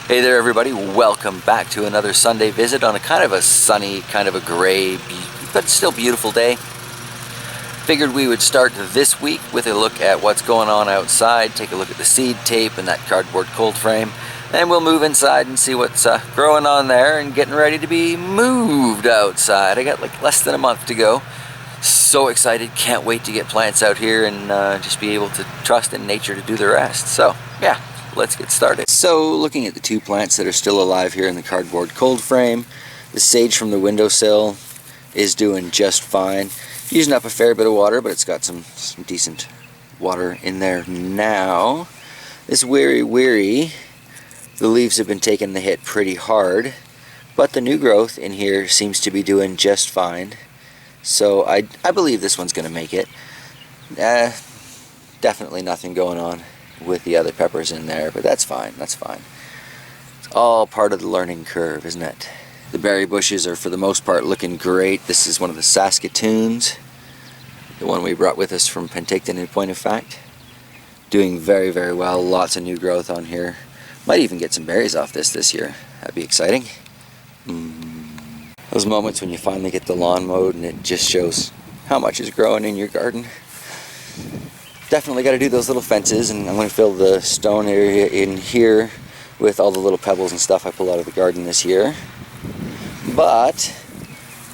Hey there everybody, welcome back to another Sunday visit on a kind of a sunny, kind of a gray, but still beautiful day. Figured we would start this week with a look at what's going on outside, take a look at the seed tape and that cardboard cold frame, and we'll move inside and see what's growing on there and getting ready to be moved outside. I got like less than a month to go. So excited, can't wait to get plants out here and just be able to trust in nature to do the rest. So yeah, let's get started. So looking at the two plants that are still alive here in the cardboard cold frame, the sage from the windowsill is doing just fine. Using up a fair bit of water, but it's got some decent water in there now. This weary, the leaves have been taking the hit pretty hard, but the new growth in here seems to be doing just fine. So I believe this one's going to make it. Definitely nothing going on with the other peppers in there, but that's fine, that's fine. It's all part of the learning curve, isn't it? The berry bushes are for the most part looking great. This is one of the Saskatoons, the one we brought with us from Penticton in point of fact. Doing very, very well, lots of new growth on here. Might even get some berries off this year, that'd be exciting. Those moments when you finally get the lawn mowed and it just shows how much is growing in your garden. Definitely got to do those little fences, and I'm going to fill the stone area in here with all the little pebbles and stuff I pulled out of the garden this year. But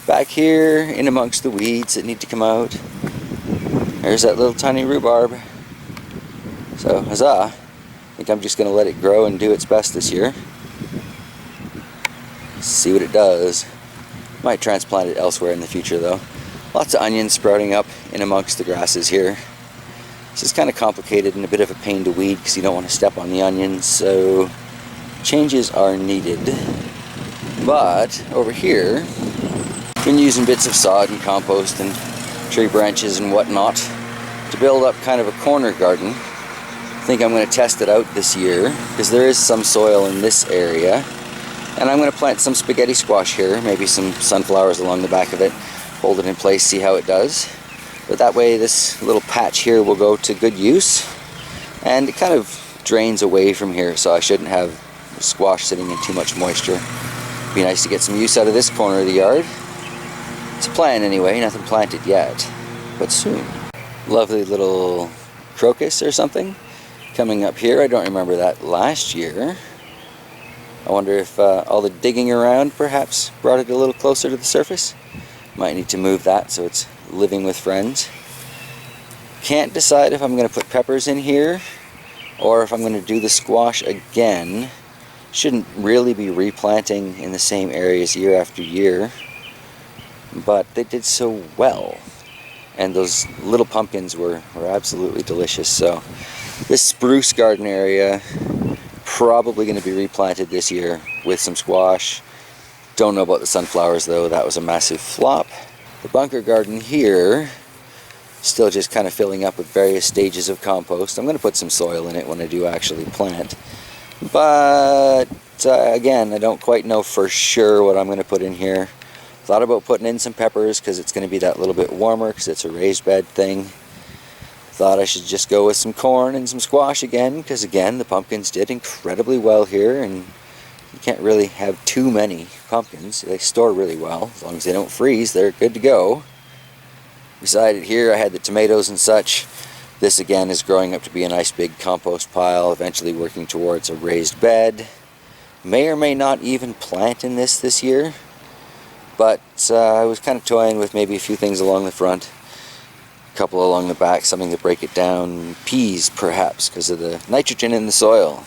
back here in amongst the weeds that need to come out, there's that little tiny rhubarb. So huzzah, I think I'm just going to let it grow and do its best this year. See what it does. Might transplant it elsewhere in the future though. Lots of onions sprouting up in amongst the grasses here. This is kind of complicated and a bit of a pain to weed because you don't want to step on the onions, so changes are needed. But over here, I've been using bits of sod and compost and tree branches and whatnot to build up kind of a corner garden. I think I'm going to test it out this year because there is some soil in this area. And I'm going to plant some spaghetti squash here, maybe some sunflowers along the back of it, hold it in place, see how it does. But that way this little patch here will go to good use, and it kind of drains away from here, so I shouldn't have squash sitting in too much moisture. Be nice to get some use out of this corner of the yard. It's a plan anyway, nothing planted yet, but soon. Lovely little crocus or something coming up here. I don't remember that last year. I wonder if all the digging around perhaps brought it a little closer to the surface. Might need to move that so it's living with friends. Can't decide if I'm going to put peppers in here or if I'm going to do the squash again. Shouldn't really be replanting in the same areas year after year, but they did so well. And those little pumpkins were absolutely delicious. So this spruce garden area, probably going to be replanted this year with some squash. Don't know about the sunflowers though, that was a massive flop. The bunker garden here, still just kind of filling up with various stages of compost. I'm going to put some soil in it when I do actually plant. But again, I don't quite know for sure what I'm going to put in here. Thought about putting in some peppers because it's going to be that little bit warmer because it's a raised bed thing. Thought I should just go with some corn and some squash again because again, the pumpkins did incredibly well here, and you can't really have too many pumpkins. They store really well. As long as they don't freeze, they're good to go. Beside it here, I had the tomatoes and such. This again is growing up to be a nice big compost pile, eventually working towards a raised bed. May or may not even plant in this year, but I was kind of toying with maybe a few things along the front, a couple along the back, something to break it down. Peas perhaps, because of the nitrogen in the soil.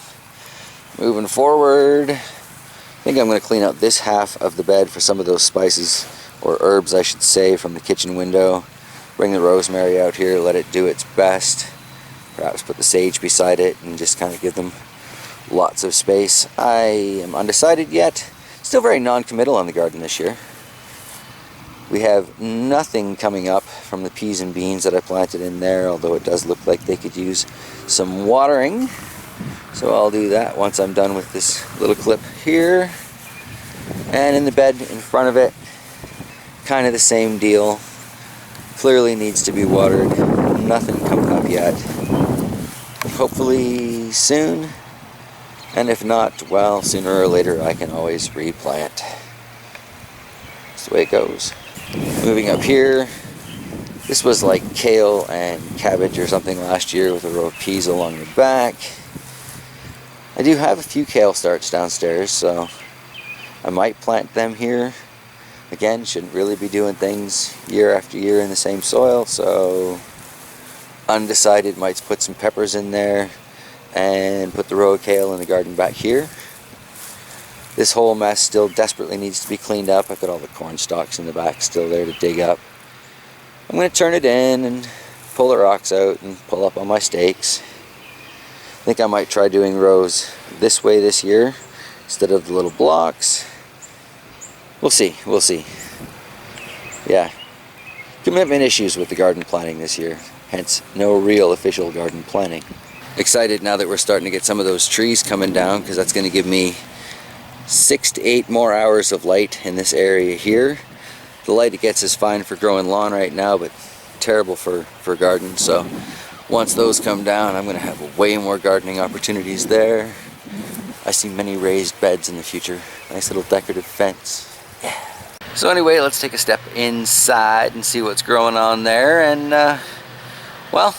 Moving forward, I think I'm going to clean out this half of the bed for some of those spices, or herbs I should say, from the kitchen window. Bring the rosemary out here, let it do its best. Perhaps put the sage beside it and just kind of give them lots of space. I am undecided yet. Still very non-committal on the garden this year. We have nothing coming up from the peas and beans that I planted in there, although it does look like they could use some watering. So I'll do that once I'm done with this little clip here. And in the bed in front of it, kind of the same deal. Clearly needs to be watered. Nothing coming up yet. Hopefully soon. And if not, well, sooner or later I can always replant. That's the way it goes. Moving up here, this was like kale and cabbage or something last year with a row of peas along the back. I do have a few kale starts downstairs, so I might plant them here. Again, shouldn't really be doing things year after year in the same soil, so undecided, might put some peppers in there and put the row of kale in the garden back here. This whole mess still desperately needs to be cleaned up. I've got all the corn stalks in the back still there to dig up. I'm going to turn it in and pull the rocks out and pull up on my stakes. I think I might try doing rows this way this year instead of the little blocks. We'll see, we'll see. Yeah, commitment issues with the garden planting this year, hence no real official garden planting. Excited now that we're starting to get some of those trees coming down, because that's going to give me 6 to 8 more hours of light in this area here. The light it gets is fine for growing lawn right now, but terrible for gardens. So once those come down, I'm going to have way more gardening opportunities there. I see many raised beds in the future. Nice little decorative fence. Yeah. So anyway, let's take a step inside and see what's growing on there, and well,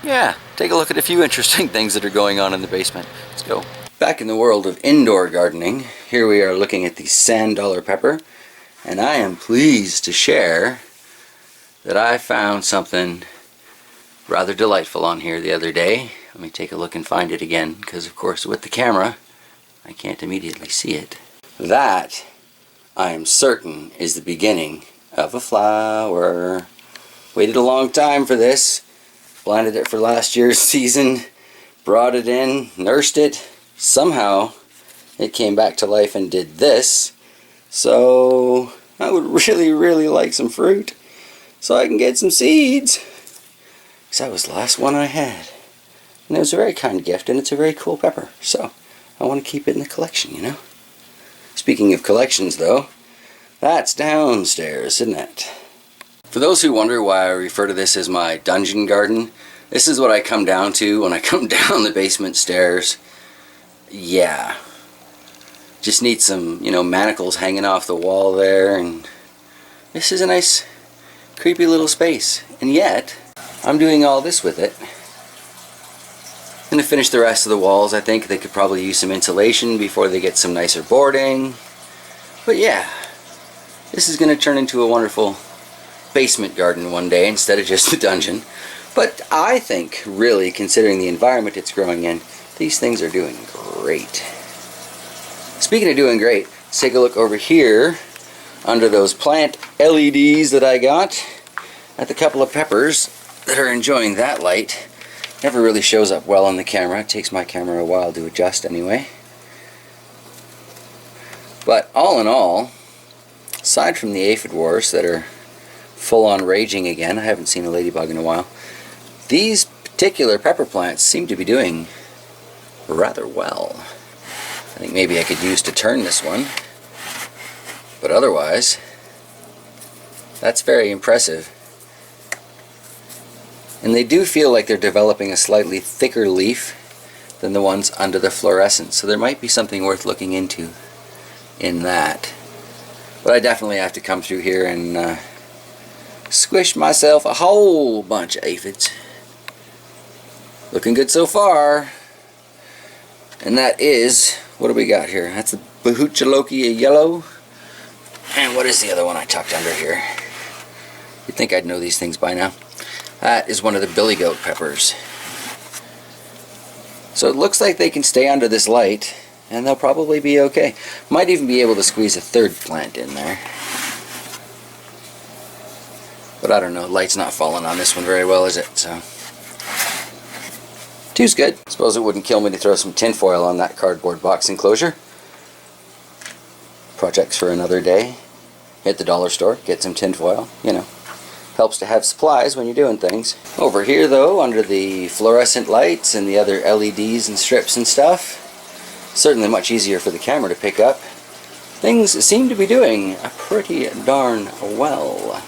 yeah, take a look at a few interesting things that are going on in the basement. Let's go. Back in the world of indoor gardening, here we are looking at the sand dollar pepper, and I am pleased to share that I found something rather delightful on here the other day. Let me take a look and find it again, because of course with the camera I can't immediately see it. That, I am certain, is the beginning of a flower. Waited a long time for this. Planted it for last year's season, brought it in, nursed it. Somehow it came back to life and did this. So I would really like some fruit so I can get some seeds, because that was the last one I had. And it was a very kind gift, and it's a very cool pepper, so I want to keep it in the collection, you know. Speaking of collections though, that's downstairs, isn't it? For those who wonder why I refer to this as my dungeon garden, this is what I come down to when I come down the basement stairs. Yeah. Just need some, you know, manacles hanging off the wall there, and this is a nice, creepy little space. And yet, I'm doing all this with it. I'm going to finish the rest of the walls. I think they could probably use some insulation before they get some nicer boarding. But yeah, this is going to turn into a wonderful basement garden one day instead of just a dungeon. But I think, really, considering the environment it's growing in, these things are doing great. Speaking of doing great, let's take a look over here under those plant LEDs that I got at the couple of peppers that are enjoying that light. Never really shows up well on the camera. It takes my camera a while to adjust anyway. But all in all, aside from the aphid wars that are full on raging again, I haven't seen a ladybug in a while, these particular pepper plants seem to be doing rather well. I think maybe I could use to turn this one, but otherwise that's very impressive. And they do feel like they're developing a slightly thicker leaf than the ones under the fluorescent, so there might be something worth looking into in that. But I definitely have to come through here and squish myself a whole bunch of aphids. Looking good so far. And that is, what do we got here? That's the Bahuchalokia yellow. And what is the other one I tucked under here? You'd think I'd know these things by now. That is one of the billy goat peppers. So it looks like they can stay under this light, and they'll probably be okay. Might even be able to squeeze a third plant in there. But I don't know, light's not falling on this one very well, is it? So two's good. Suppose it wouldn't kill me to throw some tinfoil on that cardboard box enclosure. Projects for another day. Hit the dollar store, get some tinfoil, you know. Helps to have supplies when you're doing things. Over here though, under the fluorescent lights and the other LEDs and strips and stuff, certainly much easier for the camera to pick up, things seem to be doing pretty darn well.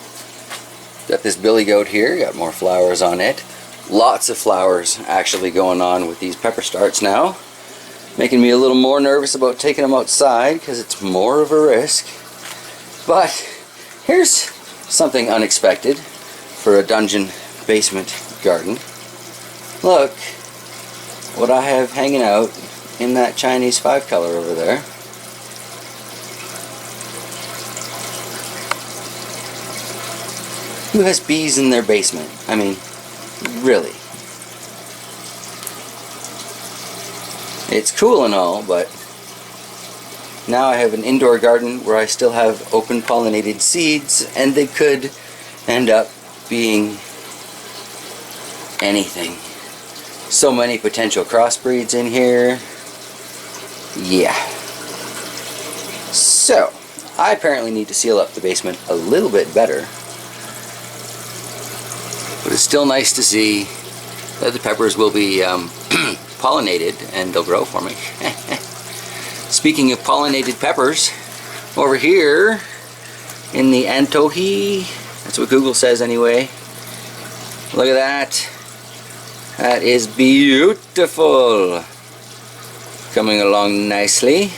Got this billy goat here, got more flowers on it. Lots of flowers actually going on with these pepper starts now. Making me a little more nervous about taking them outside because it's more of a risk. But here's something unexpected for a dungeon basement garden. Look what I have hanging out in that Chinese 5-color over there. Who has bees in their basement? I mean, really. It's cool and all, but now I have an indoor garden where I still have open pollinated seeds, and they could end up being anything. So many potential crossbreeds in here. Yeah. So, I apparently need to seal up the basement a little bit better. But it's still nice to see that the peppers will be pollinated and they'll grow for me. Speaking of pollinated peppers, over here in the Antohi, that's what Google says anyway. Look at that. That is beautiful. Coming along nicely.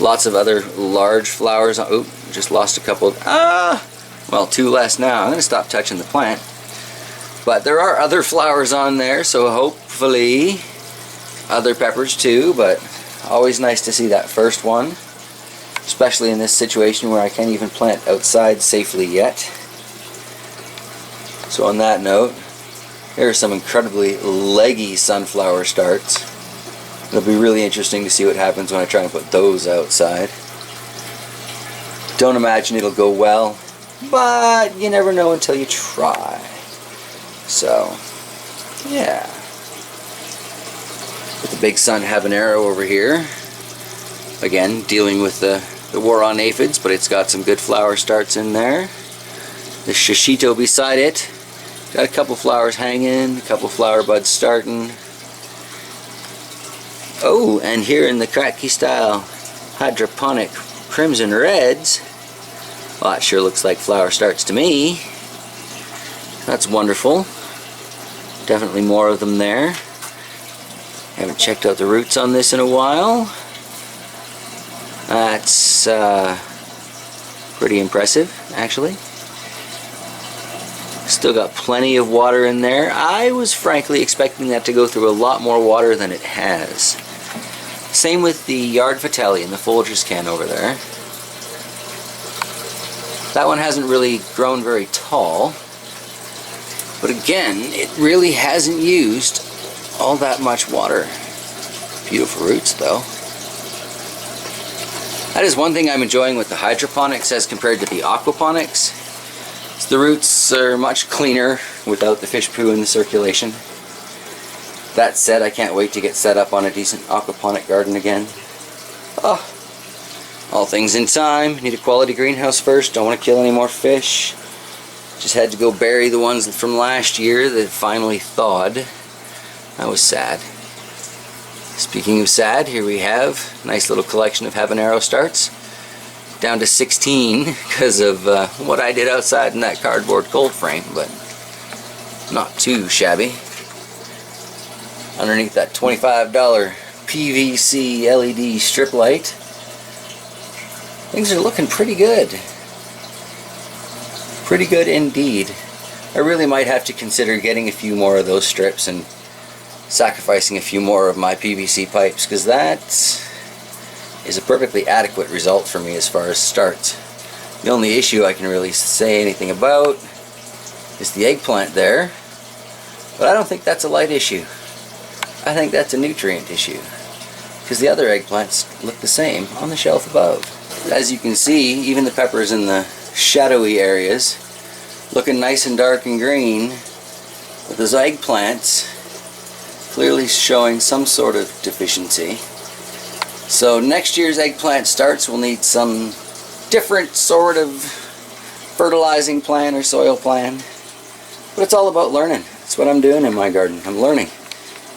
Lots of other large flowers. Oh, just lost a couple. Well, 2 less now. I'm going to stop touching the plant. But there are other flowers on there, so hopefully other peppers too, but always nice to see that first one, especially in this situation where I can't even plant outside safely yet. So on that note, here are some incredibly leggy sunflower starts. It'll be really interesting to see what happens when I try and put those outside. Don't imagine it'll go well, but you never know until you try. So, yeah. With the big sun habanero over here. Again, dealing with the war on aphids, but it's got some good flower starts in there. The shishito beside it. Got a couple flowers hanging, a couple flower buds starting. Oh, and here in the Kratky style hydroponic crimson reds. Well, that sure looks like flower starts to me. That's wonderful. Definitely more of them there. Haven't checked out the roots on this in a while. That's pretty impressive, actually. Still got plenty of water in there. I was frankly expecting that to go through a lot more water than it has. Same with the yard vitelli in the Folgers can over there. That one hasn't really grown very tall. But again, it really hasn't used all that much water. Beautiful roots though. That is one thing I'm enjoying with the hydroponics as compared to the aquaponics. So the roots are much cleaner without the fish poo in the circulation. That said, I can't wait to get set up on a decent aquaponic garden again. Oh, all things in time. Need a quality greenhouse first. Don't want to kill any more fish. Just had to go bury the ones from last year that finally thawed. That was sad. Speaking of sad, here we have a nice little collection of habanero starts. Down to 16 because of what I did outside in that cardboard cold frame, but not too shabby. Underneath that $25 PVC LED strip light, things are looking pretty good. Pretty good indeed. I really might have to consider getting a few more of those strips and sacrificing a few more of my PVC pipes, because that is a perfectly adequate result for me as far as starts. The only issue I can really say anything about is the eggplant there, but I don't think that's a light issue. I think that's a nutrient issue, because the other eggplants look the same on the shelf above. As you can see, even the peppers in the shadowy areas looking nice and dark and green, but those eggplants clearly showing some sort of deficiency. So next year's eggplant starts will need some different sort of fertilizing plan or soil plan, but it's all about learning. That's what I'm doing in my garden. I'm learning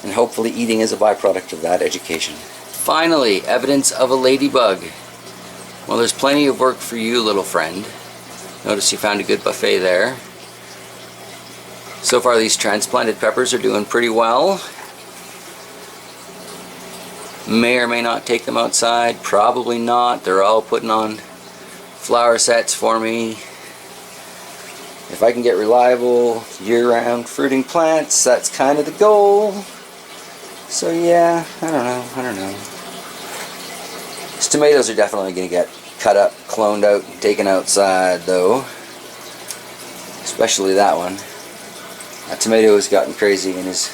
and hopefully eating as a byproduct of that education. Finally, evidence of a ladybug. Well, there's plenty of work for you, little friend. Notice you found a good buffet there. So far these transplanted peppers are doing pretty well. May or may not take them outside. Probably not. They're all putting on flower sets for me. If I can get reliable year-round fruiting plants, that's kind of the goal. So yeah, I don't know. These tomatoes are definitely going to get cut up, cloned out, and taken outside though. Especially that one. That tomato has gotten crazy and is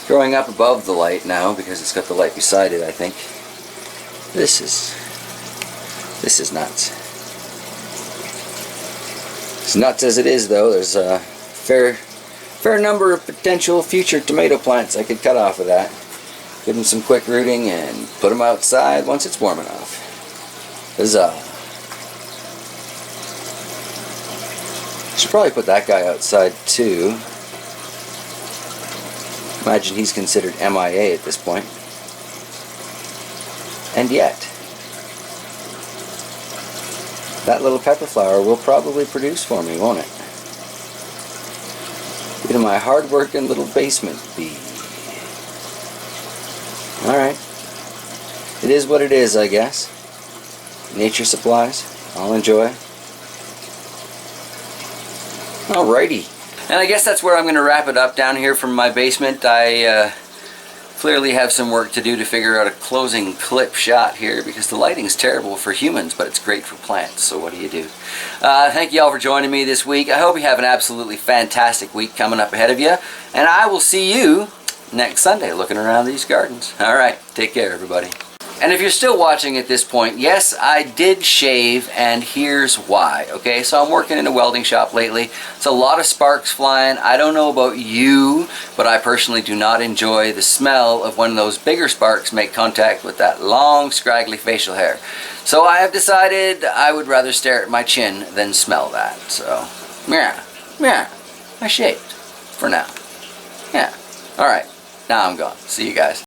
growing up above the light now because it's got the light beside it, I think. This is nuts. As nuts as it is though, there's a fair number of potential future tomato plants I could cut off of that. Give them some quick rooting and put them outside once it's warm enough. Huzzah. Should probably put that guy outside too. Imagine he's considered MIA at this point. And yet, that little pepper flower will probably produce for me, won't it? Due to my hard-working little basement bee. Alright. It is what it is, I guess. Nature supplies. I'll enjoy. Alrighty. And I guess that's where I'm going to wrap it up down here from my basement. I clearly have some work to do to figure out a closing clip shot here because the lighting's terrible for humans, but it's great for plants, so what do you do? Thank you all for joining me this week. I hope you have an absolutely fantastic week coming up ahead of you, and I will see you next Sunday looking around these gardens. Alright, take care everybody. And if you're still watching at this point, yes, I did shave, and here's why, okay? So I'm working in a welding shop lately. It's a lot of sparks flying. I don't know about you, but I personally do not enjoy the smell of when those bigger sparks make contact with that long, scraggly facial hair. So I have decided I would rather stare at my chin than smell that. So, yeah, I shaved for now. Yeah, all right, now I'm gone. See you guys.